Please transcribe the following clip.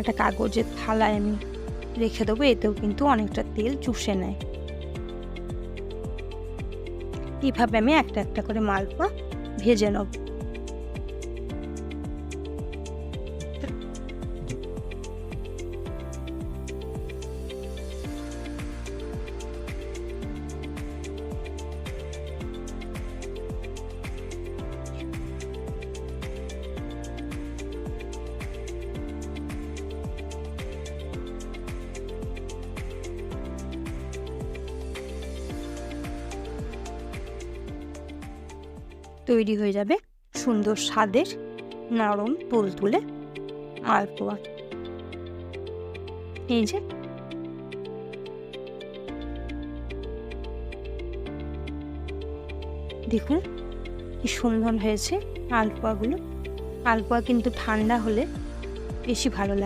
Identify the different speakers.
Speaker 1: একটা কাগজের থালায় আমি রেখে দেবো, এতেও কিন্তু অনেকটা তেল চুষে নেয়। এইভাবে আমি একটা একটা করে মালপোয়া ভেজে নেব। তৈরি হয়ে যাবে সুন্দর স্বাদের নরম তুলতুলে মালপোয়া। এই যে দেখুন কি সুন্দর হয়েছে মালপোয়াগুলো। মালপোয়া কিন্তু ঠান্ডা হলে বেশি ভালো লাগে।